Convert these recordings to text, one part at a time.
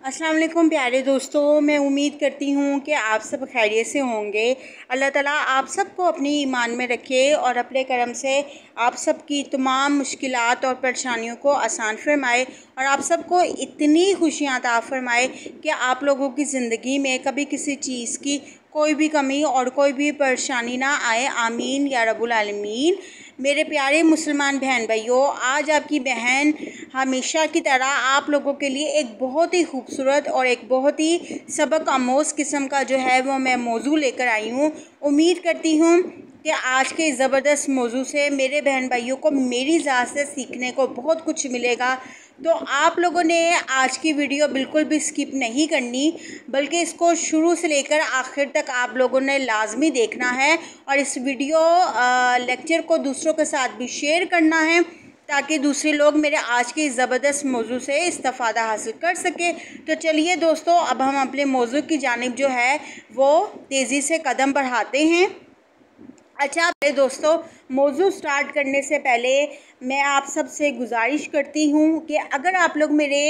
अस्सलाम वालेकुम प्यारे दोस्तों, मैं उम्मीद करती हूँ कि आप सब खैरियत से होंगे। अल्लाह ताला आप सबको अपनी ईमान में रखे और अपने करम से आप सब की तमाम मुश्किलात और परेशानियों को आसान फरमाए और आप सबको इतनी खुशियाँ अता फरमाए कि आप लोगों की ज़िंदगी में कभी किसी चीज़ की कोई भी कमी और कोई भी परेशानी ना आए। आमीन या रब्बुल आलमीन। मेरे प्यारे मुसलमान बहन भाइयों, आज आपकी बहन हमेशा की तरह आप लोगों के लिए एक बहुत ही खूबसूरत और एक बहुत ही सबक आमोज़ किस्म का जो है वो मैं मौजू लेकर आई हूँ। उम्मीद करती हूँ कि आज के ज़बरदस्त मौजू से मेरे बहन भाइयों को मेरी ज़ात से सीखने को बहुत कुछ मिलेगा। तो आप लोगों ने आज की वीडियो बिल्कुल भी स्किप नहीं करनी, बल्कि इसको शुरू से लेकर आखिर तक आप लोगों ने लाजमी देखना है और इस वीडियो लेक्चर को दूसरों के साथ भी शेयर करना है ताकि दूसरे लोग मेरे आज के ज़बरदस्त मौजू से इस्तिफ़ादा हासिल कर सके। तो चलिए दोस्तों, अब हम अपने मौजू की जानिब जो है वो तेज़ी से कदम बढ़ाते हैं। अच्छा मेरे दोस्तों, मौजू स्टार्ट करने से पहले मैं आप सब से गुजारिश करती हूँ कि अगर आप लोग मेरे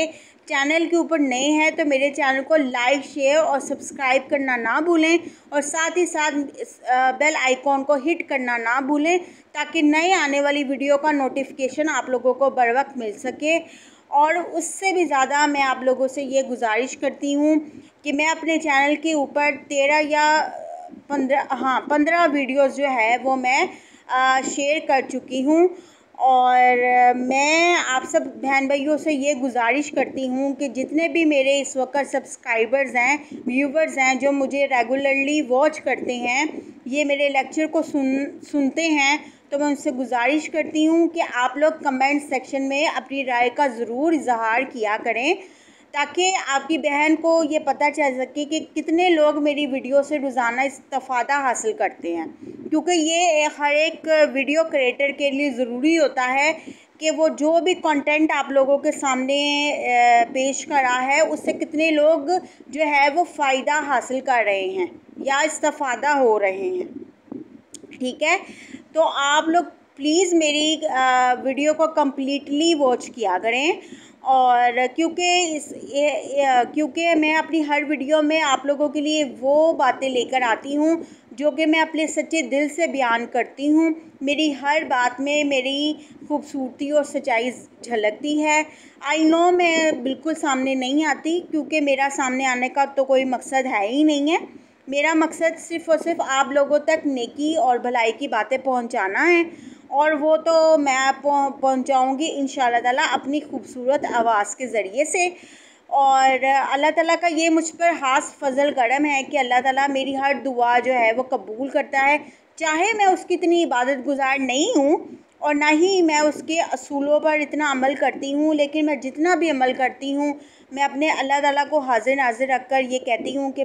चैनल के ऊपर नए हैं तो मेरे चैनल को लाइक, शेयर और सब्सक्राइब करना ना भूलें और साथ ही साथ बेल आइकॉन को हिट करना ना भूलें ताकि नए आने वाली वीडियो का नोटिफिकेशन आप लोगों को बर वक्त मिल सके। और उससे भी ज़्यादा मैं आप लोगों से ये गुजारिश करती हूँ कि मैं अपने चैनल के ऊपर 15 वीडियोस जो है वो मैं शेयर कर चुकी हूँ। और मैं आप सब बहन भाइयों से ये गुजारिश करती हूँ कि जितने भी मेरे इस वक्त सब्सक्राइबर्स हैं, व्यूवर्स हैं, जो मुझे रेगुलरली वॉच करते हैं, ये मेरे लेक्चर को सुनते हैं, तो मैं उनसे गुजारिश करती हूँ कि आप लोग कमेंट सेक्शन में अपनी राय का ज़रूर इजहार किया करें ताकि आपकी बहन को ये पता चल सके कि कितने लोग मेरी वीडियो से रोज़ाना इस्तिफ़ादा हासिल करते हैं। क्योंकि ये हर एक वीडियो क्रिएटर के लिए ज़रूरी होता है कि वो जो भी कंटेंट आप लोगों के सामने पेश कर रहा है उससे कितने लोग जो है वो फ़ायदा हासिल कर रहे हैं या इस्तिफ़ादा हो रहे हैं। ठीक है, तो आप लोग प्लीज़ मेरी वीडियो को कम्प्लीटली वॉच किया करें। और क्योंकि मैं अपनी हर वीडियो में आप लोगों के लिए वो बातें लेकर आती हूँ जो कि मैं अपने सच्चे दिल से बयान करती हूँ। मेरी हर बात में मेरी खूबसूरती और सच्चाई झलकती है। आई नो मैं बिल्कुल सामने नहीं आती क्योंकि मेरा सामने आने का तो कोई मकसद है ही नहीं है। मेरा मकसद सिर्फ़ और सिर्फ आप लोगों तक नेकी और भलाई की बातें पहुंचाना है और वो तो मैं पहुंचाऊंगी इंशाअल्लाह ताला अपनी खूबसूरत आवाज़ के ज़रिए से। और अल्लाह ताला का ये मुझ पर ख़ास फजल करम है कि अल्लाह ताला मेरी हर दुआ जो है वो कबूल करता है, चाहे मैं उसकी इतनी इबादत गुजार नहीं हूँ और ना ही मैं उसके असूलों पर इतना अमल करती हूँ, लेकिन मैं जितना भी अमल करती हूँ मैं अपने अल्लाह ताला को हाजिर नाजिर रख कर ये कहती हूँ कि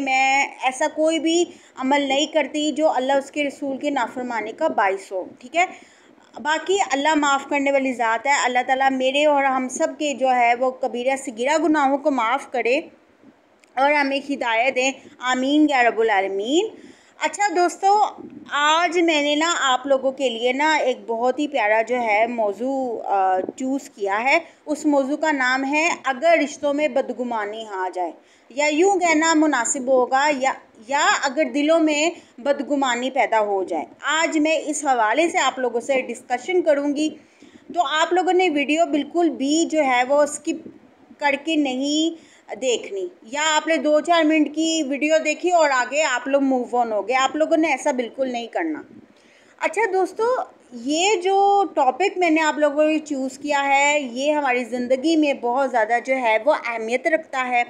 मैं ऐसा कोई भी अमल नहीं करती जो अल्लाह उसके रसूल के नाफरमाने का बाइस हो। ठीक है, बाकी अल्लाह माफ़ करने वाली ज़ात है। अल्लाह ताला मेरे और हम सब के जो है वो कबीरा सगीरा गुनाहों को माफ़ करे और हमें हिदायत दें। आमीन या रब्बुल आलमीन। अच्छा दोस्तों, आज मैंने ना आप लोगों के लिए ना एक बहुत ही प्यारा जो है मौजू चूज़ किया है। उस मौजू का नाम है अगर रिश्तों में बदगुमानी आ जाए, या यूँ कहना मुनासिब होगा या अगर दिलों में बदगुमानी पैदा हो जाए। आज मैं इस हवाले से आप लोगों से डिस्कशन करूँगी, तो आप लोगों ने वीडियो बिल्कुल भी जो है वो स्किप करके नहीं देखनी, या आपने 2-4 मिनट की वीडियो देखी और आगे आप लोग मूव ऑन हो गए। आप लोगों ने ऐसा बिल्कुल नहीं करना। अच्छा दोस्तों, ये जो टॉपिक मैंने आप लोगों को चूज़ किया है ये हमारी ज़िंदगी में बहुत ज़्यादा जो है वो अहमियत रखता है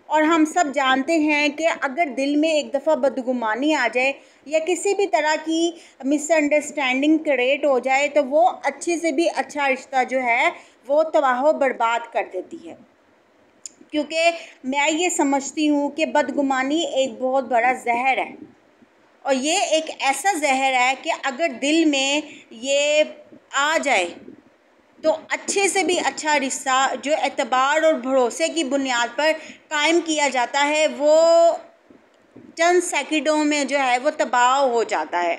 और हम सब जानते हैं कि अगर दिल में एक दफ़ा बदगुमानी आ जाए या किसी भी तरह की मिसअंडरस्टैंडिंग क्रिएट हो जाए तो वो अच्छे से भी अच्छा रिश्ता जो है वो तबाह बर्बाद कर देती है। क्योंकि मैं ये समझती हूँ कि बदगुमानी एक बहुत बड़ा जहर है और ये एक ऐसा जहर है कि अगर दिल में ये आ जाए तो अच्छे से भी अच्छा रिश्ता जो एतबार और भरोसे की बुनियाद पर कायम किया जाता है वो चंद सेकंडों में जो है वो तबाह हो जाता है।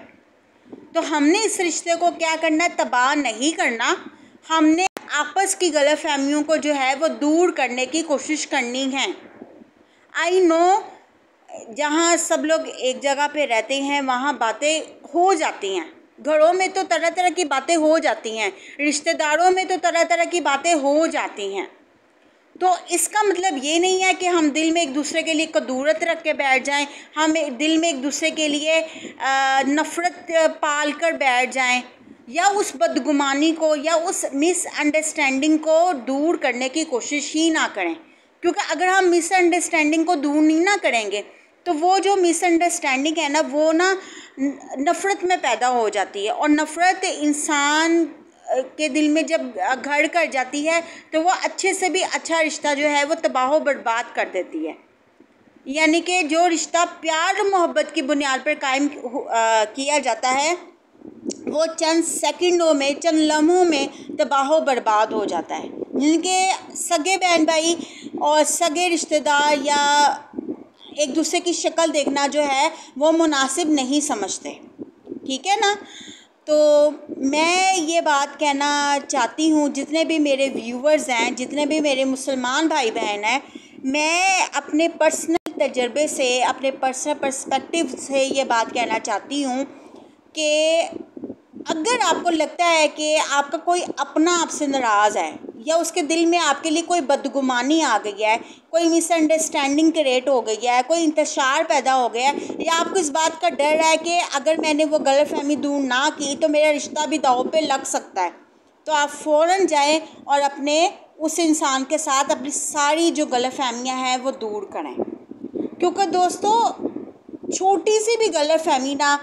तो हमने इस रिश्ते को क्या करना है, तबाह नहीं करना। हमने आपस की गलतफहमियों को जो है वो दूर करने की कोशिश करनी है। आई नो जहाँ सब लोग एक जगह पे रहते हैं वहाँ बातें हो जाती हैं, घरों में तो तरह तरह की बातें हो जाती हैं, रिश्तेदारों में तो तरह तरह की बातें हो जाती हैं। तो इसका मतलब ये नहीं है कि हम दिल में एक दूसरे के लिए कदूरत रख के बैठ जाएं, हम दिल में एक दूसरे के लिए नफ़रत पाल कर बैठ जाएं, या उस बदगुमानी को या उस मिसअंडरस्टैंडिंग को दूर करने की कोशिश ही ना करें। क्योंकि अगर हम मिसअंडरस्टैंडिंग को दूर नहीं ना करेंगे तो वो जो मिसअंडरस्टैंडिंग है ना वो ना नफ़रत में पैदा हो जाती है, और नफ़रत इंसान के दिल में जब घर कर जाती है तो वो अच्छे से भी अच्छा रिश्ता जो है वो तबाह बर्बाद कर देती है। यानी कि जो रिश्ता प्यार और मोहब्बत की बुनियाद पर कायम किया जाता है वो चंद सेकंडों में, चंद लम्हों में तबाह बर्बाद हो जाता है। जिनके सगे बहन भाई और सगे रिश्तेदार या एक दूसरे की शक्ल देखना जो है वो मुनासिब नहीं समझते, ठीक है ना। तो मैं ये बात कहना चाहती हूँ, जितने भी मेरे व्यूवर्स हैं, जितने भी मेरे मुसलमान भाई बहन हैं, मैं अपने पर्सनल तजर्बे से, अपने पर्सनल पर्सपेक्टिव से ये बात कहना चाहती हूँ कि अगर आपको लगता है कि आपका कोई अपना आपसे नाराज़ है या उसके दिल में आपके लिए कोई बदगुमानी आ गई है, कोई मिसअंडरस्टैंडिंग क्रिएट हो गई है, कोई इंतशार पैदा हो गया है, या आपको इस बात का डर है कि अगर मैंने वो गलतफहमी दूर ना की तो मेरा रिश्ता भी दांव पे लग सकता है, तो आप फ़ौरन जाएं और अपने उस इंसान के साथ अपनी सारी जो गलतफहमियां हैं वो दूर करें। क्योंकि दोस्तों छोटी सी भी गलतफहमी ना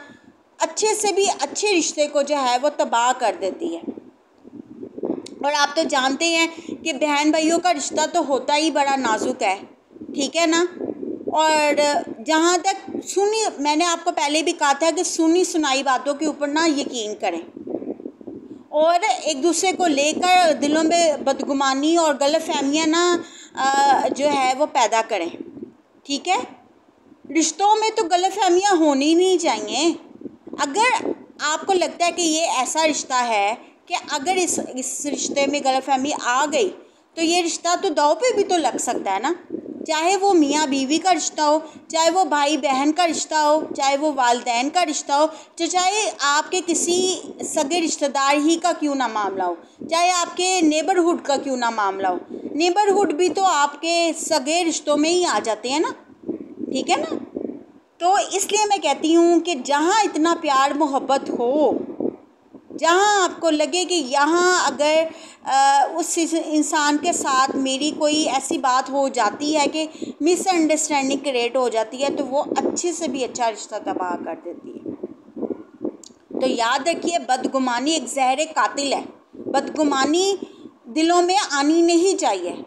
अच्छे से भी अच्छे रिश्ते को जो है वो तबाह कर देती है। और आप तो जानते हैं कि बहन भाइयों का रिश्ता तो होता ही बड़ा नाजुक है, ठीक है ना। और जहाँ तक मैंने आपको पहले भी कहा था कि सुनी सुनाई बातों के ऊपर ना यकीन करें और एक दूसरे को लेकर दिलों में बदगुमानी और गलतफहमियां ना जो है वो पैदा करें, ठीक है। रिश्तों में तो गलतफहमियां होनी नहीं चाहिए। अगर आपको लगता है कि ये ऐसा रिश्ता है कि अगर इस रिश्ते में गलतफहमी आ गई तो ये रिश्ता तो दांव पे भी तो लग सकता है ना, चाहे वो मियाँ बीवी का रिश्ता हो, चाहे वो भाई बहन का रिश्ता हो, चाहे वो वालिदैन का रिश्ता हो, चाहे आपके किसी सगे रिश्तेदार ही का क्यों ना मामला हो, चाहे आपके नेबरहुड का क्यों ना मामला हो। नेबरहुड भी तो आपके सगे रिश्तों में ही आ जाते हैं ना, ठीक है ना। तो इसलिए मैं कहती हूँ कि जहाँ इतना प्यार मोहब्बत हो, जहाँ आपको लगे कि यहाँ अगर उस इंसान के साथ मेरी कोई ऐसी बात हो जाती है कि मिसअंडरस्टैंडिंग क्रिएट हो जाती है तो वो अच्छे से भी अच्छा रिश्ता तबाह कर देती है। तो याद रखिए, बदगुमानी एक जहर कातिल है। बदगुमानी दिलों में आनी नहीं चाहिए।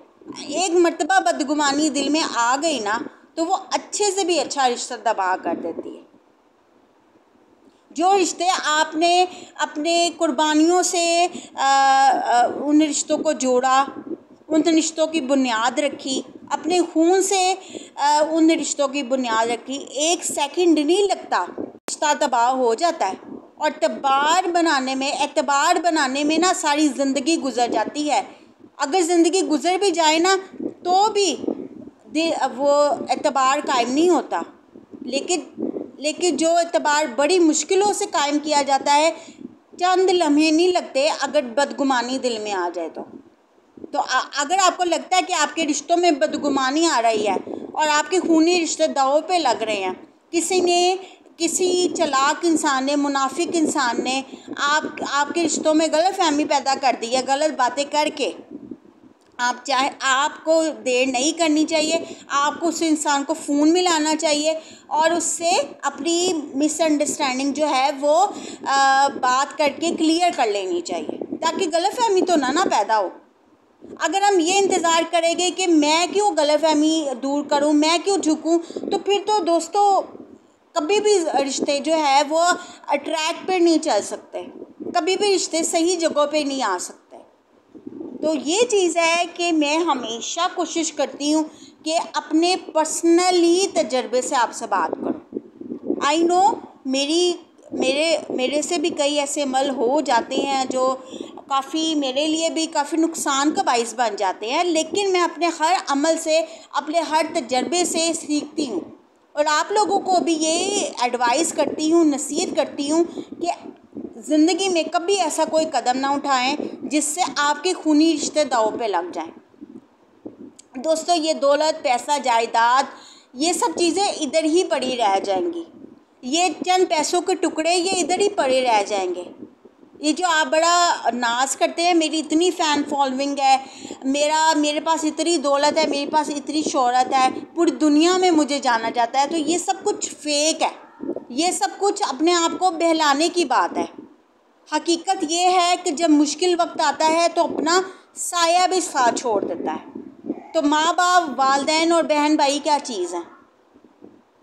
एक मर्तबा बदगुमानी दिल में आ गई ना तो वो अच्छे से भी अच्छा रिश्ता तबाह कर देती है। जो रिश्ते आपने अपने कुर्बानियों से उन रिश्तों को जोड़ा, उन रिश्तों की बुनियाद रखी, अपने खून से उन रिश्तों की बुनियाद रखी, एक सेकंड नहीं लगता रिश्ता तबाह हो जाता है। और एतबार बनाने में ना सारी ज़िंदगी गुजर जाती है। अगर ज़िंदगी गुजर भी जाए ना तो भी वो एतबार कायम नहीं होता। लेकिन जो एतबार बड़ी मुश्किलों से कायम किया जाता है, चंद लम्हे नहीं लगते अगर बदगुमानी दिल में आ जाए तो अगर आपको लगता है कि आपके रिश्तों में बदगुमानी आ रही है और आपके खूनी रिश्ते दांव पे लग रहे हैं, किसी चालाक इंसान ने, मुनाफिक इंसान ने आपके रिश्तों में गलतफहमी पैदा कर दी है गलत बातें करके, आपको देर नहीं करनी चाहिए। आपको उस इंसान को फ़ोन मिलाना चाहिए और उससे अपनी मिसअंडरस्टैंडिंग जो है वो बात करके क्लियर कर लेनी चाहिए, ताकि गलतफहमी तो ना पैदा हो। अगर हम ये इंतज़ार करेंगे कि मैं क्यों गलतफहमी दूर करूं, मैं क्यों झुकूं, तो फिर तो दोस्तों कभी भी रिश्ते जो है वो ट्रैक पर नहीं चल सकते, कभी भी रिश्ते सही जगहों पे नहीं आ सकते। तो ये चीज़ है कि मैं हमेशा कोशिश करती हूँ कि अपने पर्सनली तजर्बे से आपसे बात करूँ। आई नो मेरे से भी कई ऐसे अमल हो जाते हैं जो काफ़ी मेरे लिए भी काफ़ी नुकसान का बाइस बन जाते हैं, लेकिन मैं अपने हर अमल से, अपने हर तजर्बे से सीखती हूँ और आप लोगों को भी ये एडवाइस करती हूँ, नसीहत करती हूँ कि ज़िंदगी में कभी ऐसा कोई कदम ना उठाएं जिससे आपके खूनी रिश्ते दांव पे लग जाएं। दोस्तों, ये दौलत, पैसा, जायदाद, ये सब चीज़ें इधर ही पड़ी रह जाएंगी। ये चंद पैसों के टुकड़े ये इधर ही पड़े रह जाएंगे। ये जो आप बड़ा नाज करते हैं, मेरी इतनी फ़ैन फॉलोइंग है, मेरे पास इतनी दौलत है, मेरे पास इतनी शोहरत है, पूरी दुनिया में मुझे जाना जाता है, तो ये सब कुछ फेक है। ये सब कुछ अपने आप को बहलाने की बात है। हकीकत ये है कि जब मुश्किल वक्त आता है तो अपना साया भी साथ छोड़ देता है। तो माँ बाप, वालिदैन और बहन भाई क्या चीज़ है,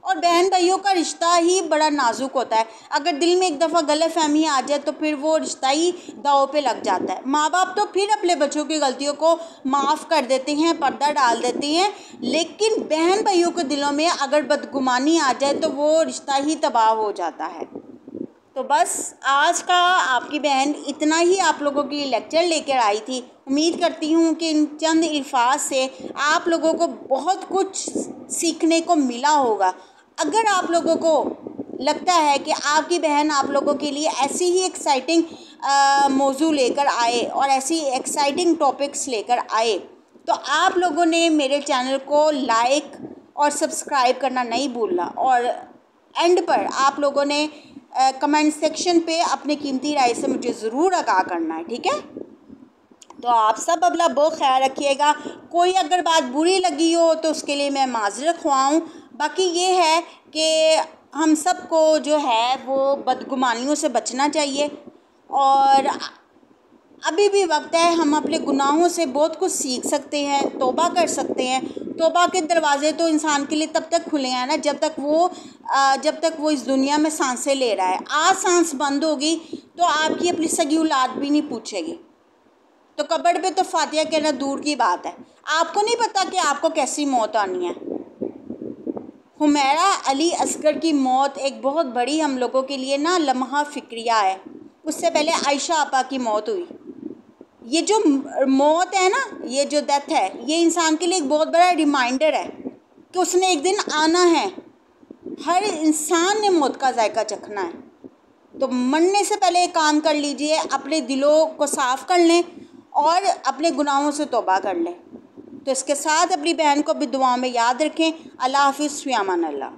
और बहन भाइयों का रिश्ता ही बड़ा नाजुक होता है। अगर दिल में एक दफ़ा गलतफहमी आ जाए तो फिर वो रिश्ता ही दांव पे लग जाता है। माँ बाप तो फिर अपने बच्चों की गलतियों को माफ़ कर देते हैं, पर्दा डाल देते हैं, लेकिन बहन भाइयों के दिलों में अगर बदगुमानी आ जाए तो वो रिश्ता ही तबाह हो जाता है। तो बस आज का आपकी बहन इतना ही आप लोगों के लिए लेक्चर लेकर आई थी। उम्मीद करती हूँ कि इन चंद अल्फाज से आप लोगों को बहुत कुछ सीखने को मिला होगा। अगर आप लोगों को लगता है कि आपकी बहन आप लोगों के लिए ऐसी ही एक्साइटिंग मौजू लेकर आए और ऐसी एक्साइटिंग टॉपिक्स लेकर आए, तो आप लोगों ने मेरे चैनल को लाइक और सब्सक्राइब करना नहीं भूलना, और एंड पर आप लोगों ने कमेंट सेक्शन पे अपने कीमती राय से मुझे ज़रूर आगाह करना है, ठीक है। तो आप सब अपना बहुत ख्याल रखिएगा। कोई अगर बात बुरी लगी हो तो उसके लिए मैं माज़रत ख्वाऊँ। बाकी ये है कि हम सबको जो है वो बदगुमानियों से बचना चाहिए, और अभी भी वक्त है, हम अपने गुनाहों से बहुत कुछ सीख सकते हैं, तौबा कर सकते हैं। तौबा के दरवाज़े तो इंसान के लिए तब तक खुले हैं ना जब तक वो इस दुनिया में सांसें ले रहा है। आज सांस बंद होगी तो आपकी अपनी सगी औलाद भी नहीं पूछेगी, तो कब्र पे तो फातिहा कहना दूर की बात है। आपको नहीं पता कि आपको कैसी मौत आनी है। हुमैरा अली असगर की मौत एक बहुत बड़ी हम लोगों के लिए ना लम्हा फ़िक्रिया है। उससे पहले आयशा आपा की मौत हुई। ये जो मौत है ना, ये जो डेथ है, ये इंसान के लिए एक बहुत बड़ा रिमाइंडर है कि उसने एक दिन आना है। हर इंसान ने मौत का जायका चखना है। तो मरने से पहले एक काम कर लीजिए, अपने दिलों को साफ़ कर लें और अपने गुनाहों से तौबा कर लें। तो इसके साथ अपनी बहन को भी दुआ में याद रखें। अल्लाह हाफ़िज़, फ़ी अमान अल्लाह।